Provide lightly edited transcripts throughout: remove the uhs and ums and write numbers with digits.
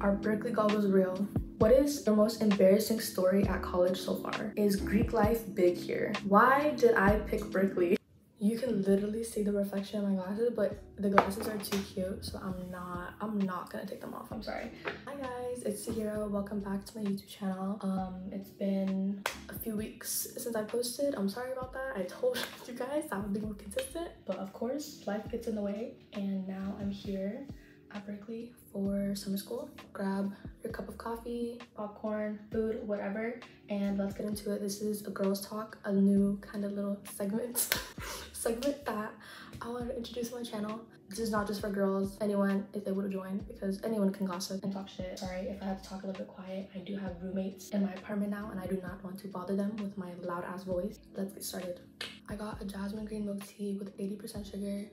Are Berkeley goggles real? What is your most embarrassing story at college so far? Is Greek life big here? Why did I pick Berkeley? You can literally see the reflection in my glasses, but the glasses are too cute, so I'm not gonna take them off. I'm sorry. Hi guys, it's Sahira. Welcome back to my YouTube channel. It's been a few weeks since I posted. I'm sorry about that. I told you guys I would be more consistent, but of course life gets in the way, and now I'm here at Berkeley for summer school. Grab your cup of coffee, popcorn, food, whatever, and let's get into it. This is a girls talk, a new kind of little segment that I want to introduce to my channel. This is not just for girls. Anyone is able to join because anyone can gossip and talk shit. Sorry if I have to talk a little bit quiet. I do have roommates in my apartment now and I do not want to bother them with my loud ass voice. Let's get started. I got a jasmine green milk tea with 80% sugar,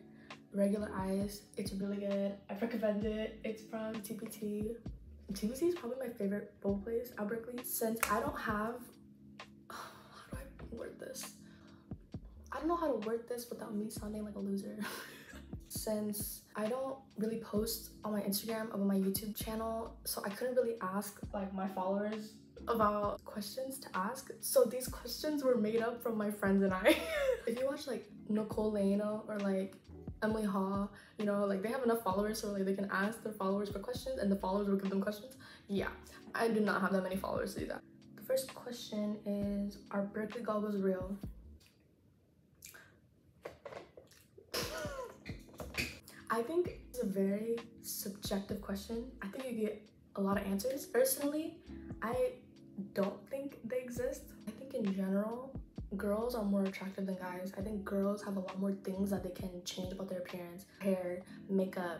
regular ice. It's really good. I recommend it. It's from TPT. TPT is probably my favorite bowl place at Berkeley. Since I don't have, how do I word this? I don't know how to word this without me sounding like a loser. Since I don't really post on my Instagram or my YouTube channel, so I couldn't really ask like my followers about questions to ask. So these questions were made up from my friends and I. If you watch like Nicole Lane or like Emily Ha, you know, like they have enough followers so like they can ask their followers for questions and the followers will give them questions. Yeah, I do not have that many followers to do that. The first question is, are Berkeley goggles real? I think it's a very subjective question. I think you get a lot of answers. Personally, I don't think they exist. I think in general, girls are more attractive than guys. I think girls have a lot more things that they can change about their appearance. Hair, makeup,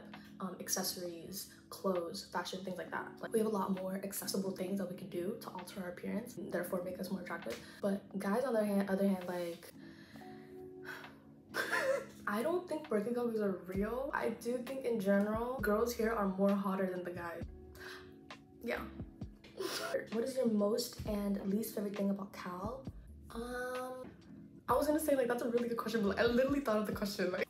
accessories, clothes, fashion, things like that. Like we have a lot more accessible things that we can do to alter our appearance and therefore make us more attractive. But guys on the other hand, like I don't think Berkeley goggles are real. I do think in general, girls here are more hotter than the guys. Yeah. What is your most and least favorite thing about Cal? I was gonna say like that's a really good question, but like, I literally thought of the question like.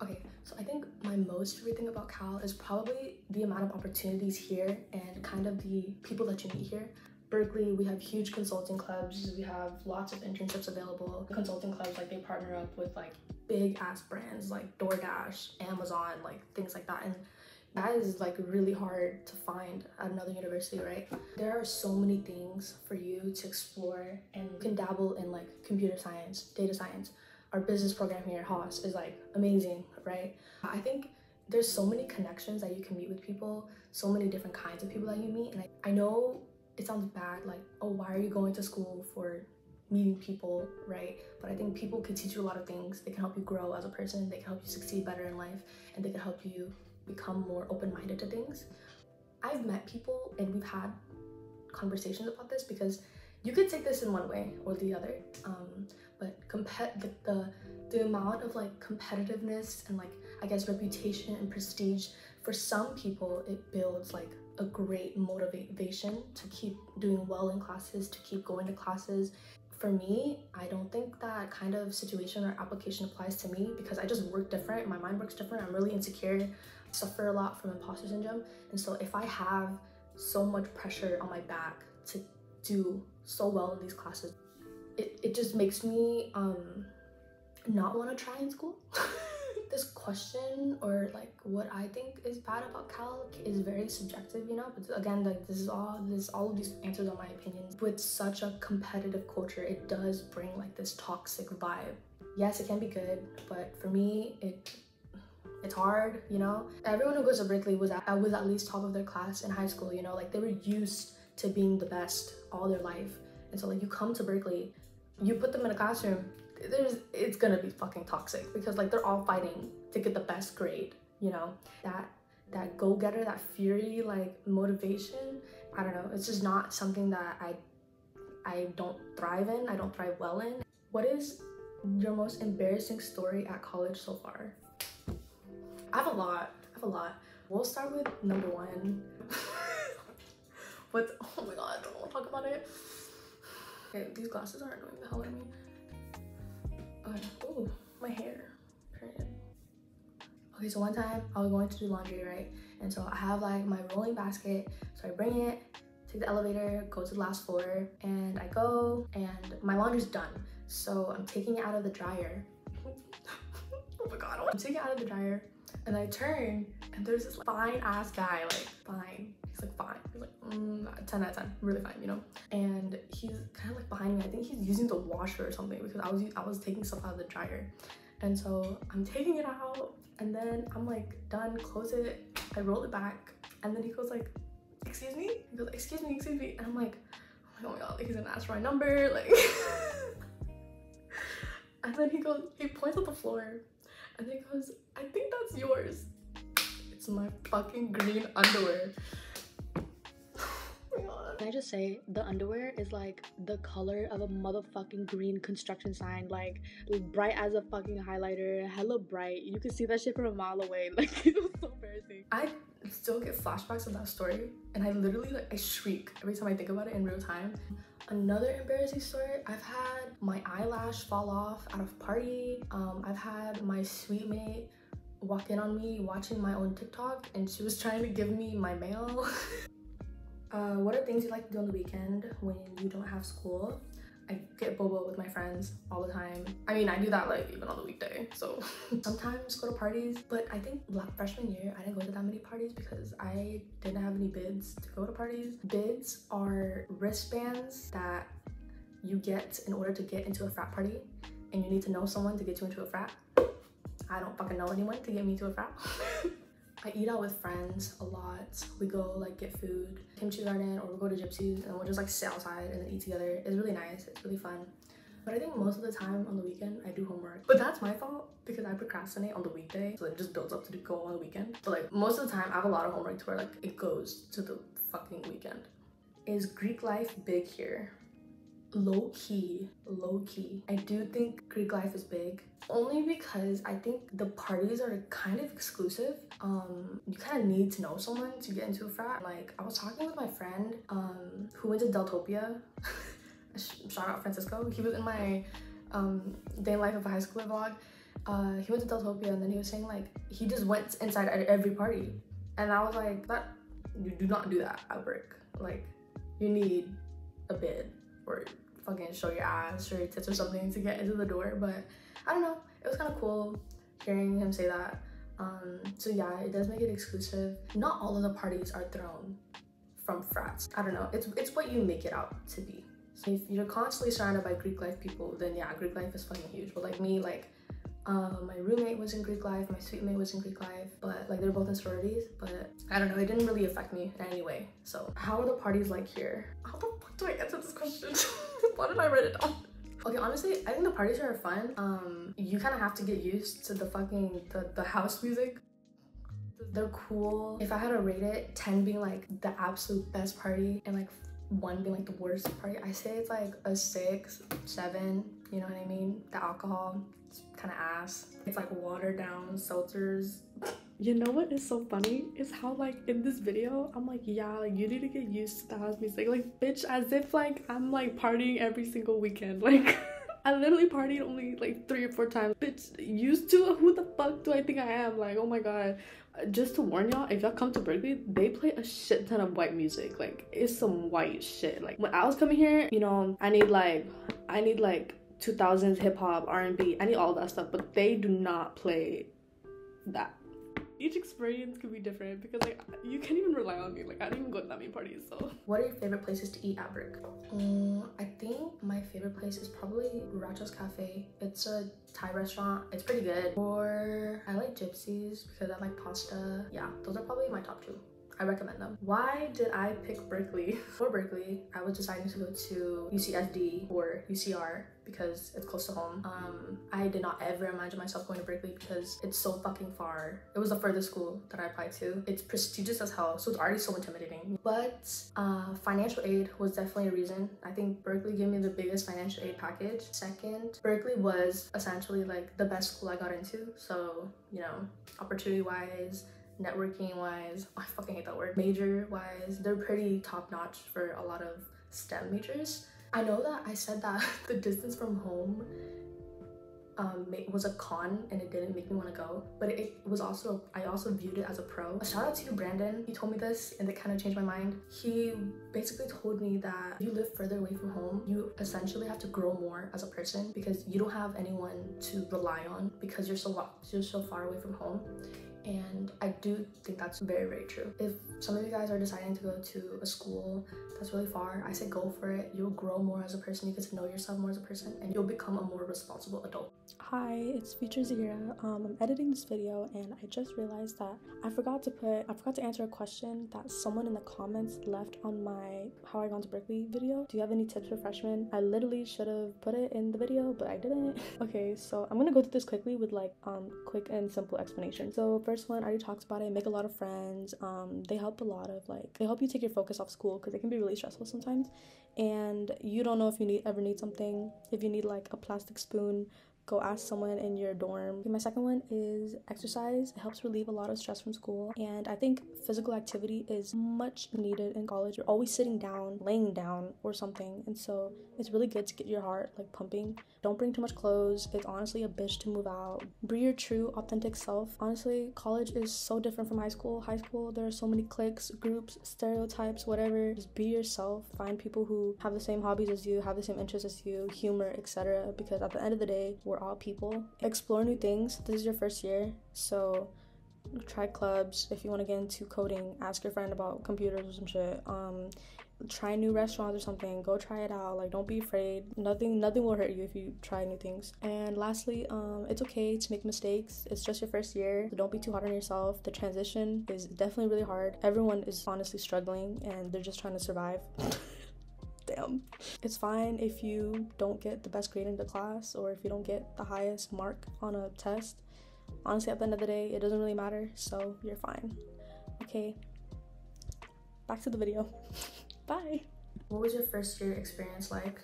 Okay, so I think my most favorite thing about Cal is probably the amount of opportunities here and kind of the people that you meet here. Berkeley, we have huge consulting clubs. We have lots of internships available. Consulting clubs, like they partner up with like big ass brands like DoorDash, Amazon, like things like that. And that is like really hard to find at another university, right? There are so many things for you to explore, and you can dabble in like computer science, data science. Our business program here at Haas is like amazing, right? I think there's so many connections that you can meet with people, so many different kinds of people that you meet. And I know it sounds bad, like, oh, why are you going to school for meeting people, right? But I think people can teach you a lot of things. They can help you grow as a person, they can help you succeed better in life, and they can help you become more open-minded to things. I've met people and we've had conversations about this because you could take this in one way or the other, but the amount of like competitiveness and like I guess reputation and prestige, for some people it builds like a great motivation to keep doing well in classes, to keep going to classes. For me, I don't think that kind of situation or application applies to me because I just work different. My mind works different. I'm really insecure, suffer a lot from imposter syndrome. And so if I have so much pressure on my back to do so well in these classes, it just makes me not want to try in school. This question or like what I think is bad about Cal is very subjective, you know, but again, like all of these answers are my opinions. With such a competitive culture, it does bring like this toxic vibe. Yes, it can be good, but for me it's hard, you know. Everyone who goes to Berkeley was at least top of their class in high school, you know, like they were used to being the best all their life. And so like you come to Berkeley, you put them in a classroom, it's gonna be fucking toxic because like they're all fighting to get the best grade, you know. That go-getter, that fury, like motivation, I don't know, it's just not something that I don't thrive in, I don't thrive well in. What is your most embarrassing story at college so far? I have a lot. We'll start with number one. Oh my god, I don't want to talk about it. Okay, these glasses are annoying the hell out of me. Oh, my hair. Period. Okay, so one time I was going to do laundry, right? And so I have like my rolling basket, so I bring it, take the elevator, go to the last floor, and I go, and my laundry's done. So I'm taking it out of the dryer. Oh my god, I'm taking it out of the dryer, and I turn, and there's this like, fine ass guy, like fine. He's like fine. He's like 10 out of 10, really fine, you know. And he's kind of like behind me. I think he's using the washer or something because I was taking stuff out of the dryer, and so I'm taking it out, and then I'm like done, close it, I roll it back, and then he goes like, excuse me? He goes, excuse me, and I'm like, oh my god, like he's gonna ask for my number, like. And then he points at the floor, and he goes, I think that's yours. It's my fucking green underwear. Oh my god. Can I just say, the underwear is like the color of a motherfucking green construction sign, like bright as a fucking highlighter, hella bright. You can see that shit from a mile away. Like, it was so embarrassing. I still get flashbacks of that story, and I literally like I shriek every time I think about it in real time. Another embarrassing story, I've had my eyelash fall off at a party. I've had my sweet mate walk in on me watching my own TikTok, and she was trying to give me my mail. What are things you like to do on the weekend when you don't have school? I get boba with my friends all the time. I mean, I do that like even on the weekday, so sometimes go to parties, but I think freshman year I didn't go to that many parties because I didn't have any bids to go to parties. Bids are wristbands that you get in order to get into a frat party, and you need to know someone to get you into a frat. I don't fucking know anyone to get me to a frat. I eat out with friends a lot. We go like get food, kimchi garden, or we'll go to Gypsies, and we'll just like sit outside and then eat together. It's really nice, it's really fun. But I think most of the time on the weekend I do homework. But that's my fault because I procrastinate on the weekday, so it just builds up to go on the weekend. But like most of the time I have a lot of homework to where like it goes to the fucking weekend. Is Greek life big here? Low key. I do think Greek life is big, only because I think the parties are kind of exclusive. You kind of need to know someone to get into a frat. Like, I was talking with my friend who went to Deltopia. Shout out Francisco. He was in my day in life of a high schooler vlog. He went to Deltopia, and then he was saying like he just went inside at every party, and I was like, that you do not do that at work. Like, you need a bid or fucking show your ass, show your tits or something to get into the door. But I don't know, it was kind of cool hearing him say that. So yeah, it does make it exclusive. Not all of the parties are thrown from frats. I don't know, it's what you make it out to be. So if you're constantly surrounded by Greek life people, then yeah, Greek life is fucking huge. But like me, like my roommate was in Greek life, my sweet mate was in Greek life, but like they're both in sororities. But I don't know, it didn't really affect me in any way. So how are the parties like here? How the fuck do I answer this question? Why did I write it down? Okay, honestly, I think the parties here are fun. You kind of have to get used to the fucking the house music. They're cool. If I had to rate it, 10 being like the absolute best party and like 1 being like the worst party, I say it's like a 6, 7, you know what I mean? The alcohol, it's kind of ass. It's like watered down seltzers. You know what is so funny is how like in this video I'm like, yeah, like you need to get used to the house music. Like, bitch, as if like I'm like partying every single weekend. Like I literally partied only like 3 or 4 times. Bitch, used to? Who the fuck do I think I am? Like, oh my god. Just to warn y'all, if y'all come to Berkeley, they play a shit ton of white music. Like, it's some white shit. Like, when I was coming here, you know, I need like 2000s hip-hop, R&B, I need all that stuff, but they do not play that. Each experience could be different because like you can't even rely on me. Like, I don't even go to that many parties. So what are your favorite places to eat at Brick? I think my favorite place is probably Racha's Cafe. It's a Thai restaurant. It's pretty good. Or I like Gypsies because I like pasta. Yeah, those are probably my top 2. I recommend them. Why did I pick Berkeley? For Berkeley, I was deciding to go to UCSD or UCR because it's close to home. I did not ever imagine myself going to Berkeley because it's so fucking far. It was the furthest school that I applied to. It's prestigious as hell, so it's already so intimidating. But financial aid was definitely a reason. I think Berkeley gave me the biggest financial aid package. Second, Berkeley was essentially like the best school I got into. So, you know, opportunity-wise, networking wise, I fucking hate that word, major wise, they're pretty top notch for a lot of STEM majors. I know that I said that the distance from home was a con and it didn't make me want to go, but it was also, I also viewed it as a pro. A shout out to you, Brandon. He told me this and it kind of changed my mind. He basically told me that if you live further away from home, you essentially have to grow more as a person because you don't have anyone to rely on because you're so far away from home. And I do think that's very, very true. If some of you guys are deciding to go to a school that's really far, I say go for it. You'll grow more as a person, you get to know yourself more as a person, and you'll become a more responsible adult. Hi, it's Future Zahira. I'm editing this video and I just realized that I forgot to answer a question that someone in the comments left on my How I Got into Berkeley video. Do you have any tips for freshmen? I literally should have put it in the video, but I didn't. Okay, so I'm gonna go through this quickly with like quick and simple explanation. So first one, I already talked about it. Make a lot of friends. They help a lot of they help you take your focus off school because it can be really stressful sometimes, and you don't know if you ever need something. If you need like a plastic spoon, go ask someone in your dorm. Okay, my second one is exercise. It helps relieve a lot of stress from school, and I think physical activity is much needed in college. You're always sitting down, laying down or something, and so it's really good to get your heart like pumping. Don't bring too much clothes. It's honestly a bitch to move out. Be your true authentic self. Honestly, college is so different from high school. High school, there are so many cliques, groups, stereotypes, whatever. Just be yourself. Find people who have the same hobbies as you, have the same interests as you, humor, etc. Because at the end of the day, we're all people. Explore new things. This is your first year, so try clubs. If you want to get into coding, ask your friend about computers or some shit. Try new restaurants or something. Go try it out. Like, don't be afraid. Nothing will hurt you if you try new things. And lastly, it's okay to make mistakes. It's just your first year, so don't be too hard on yourself. The transition is definitely really hard. Everyone is honestly struggling and they're just trying to survive. Damn. It's fine if you don't get the best grade in the class or if you don't get the highest mark on a test. Honestly, at the end of the day, it doesn't really matter, so you're fine. Okay, back to the video. Bye. What was your first year experience like?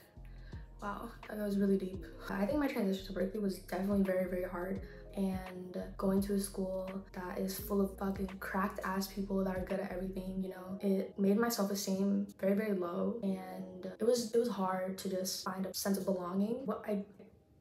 Wow, that was really deep. I think my transition to Berkeley was definitely very, very hard. And going to a school that is full of fucking cracked ass people that are good at everything, you know, it made my self-esteem very, very low, and it was hard to just find a sense of belonging. What I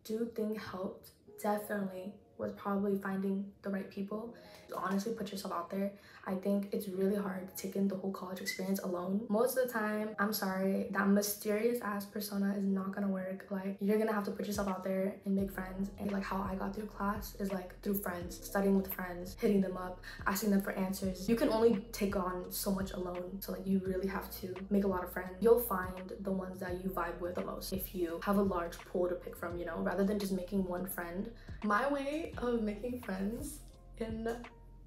do think helped definitely was probably finding the right people. Honestly, put yourself out there. I think it's really hard to take in the whole college experience alone. Most of the time, I'm sorry, that mysterious ass persona is not gonna work. Like, you're gonna have to put yourself out there and make friends. And like how I got through class is like through friends, studying with friends, hitting them up, asking them for answers. You can only take on so much alone, so like you really have to make a lot of friends. You'll find the ones that you vibe with the most if you have a large pool to pick from, you know, rather than just making one friend. My way of making friends in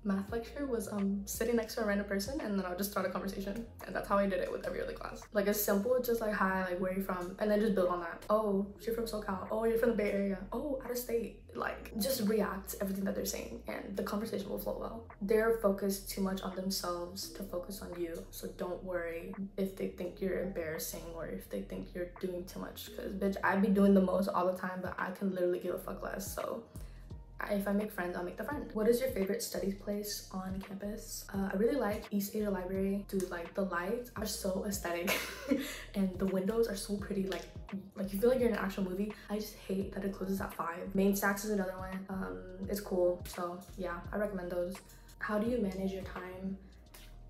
math lecture was sitting next to a random person and then I'll just start a conversation, and that's how I did it with every other class. Like, it's simple, just like, hi, like, where are you from, and then just build on that. Oh, you're from SoCal. Oh, you're from the Bay Area. Oh, out of state. Like, just react to everything that they're saying and the conversation will flow well. They're focused too much on themselves to focus on you, so don't worry if they think you're embarrassing or if they think you're doing too much, because bitch, I'd be doing the most all the time, but I can literally give a fuck less. So if I make friends, I'll make the friend. What is your favorite study place on campus? I really like East Asia Library. Dude, like, the lights are so aesthetic and the windows are so pretty. Like you feel like you're in an actual movie. I just hate that it closes at 5. Main Stacks is another one. It's cool. So yeah, I recommend those. How do you manage your time?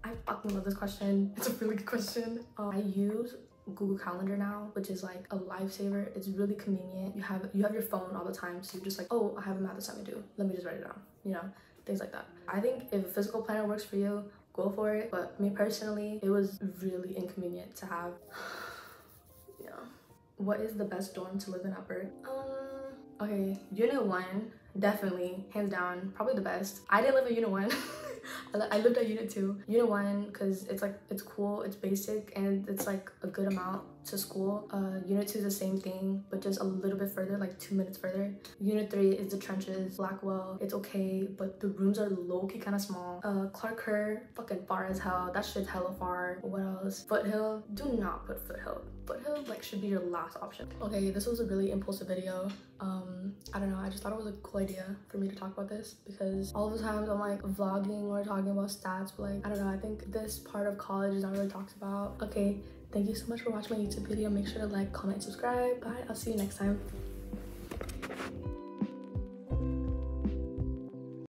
I fucking love this question. It's a really good question. I use Google Calendar now, which is like a lifesaver. It's really convenient. You have your phone all the time, so you're just like, oh, I have a math assignment due, let me just write it down, you know, things like that. I think if a physical planner works for you, go for it, but me personally, it was really inconvenient to have. Yeah. What is the best dorm to live in at Berk? Okay, Unit 1, definitely, hands down, probably the best. I didn't live at Unit 1. I lived at Unit 2. Unit 1, because it's like, it's cool, it's basic, and it's like a good amount to school. Unit 2 is the same thing, but just a little bit further, like 2 minutes further. Unit 3 is the trenches, Blackwell. It's okay, but the rooms are low-key kind of small. Clark Kerr, fucking far as hell. That shit's hella far. What else? Foothill, do not put Foothill. Foothill like should be your last option. Okay, this was a really impulsive video. I don't know, I just thought it was a cool idea for me to talk about this, because all the times I'm like vlogging or talking about stats, but like, I don't know, I think this part of college is not really talked about. Okay, thank you so much for watching my YouTube video. Make sure to like, comment, subscribe. Bye, I'll see you next time.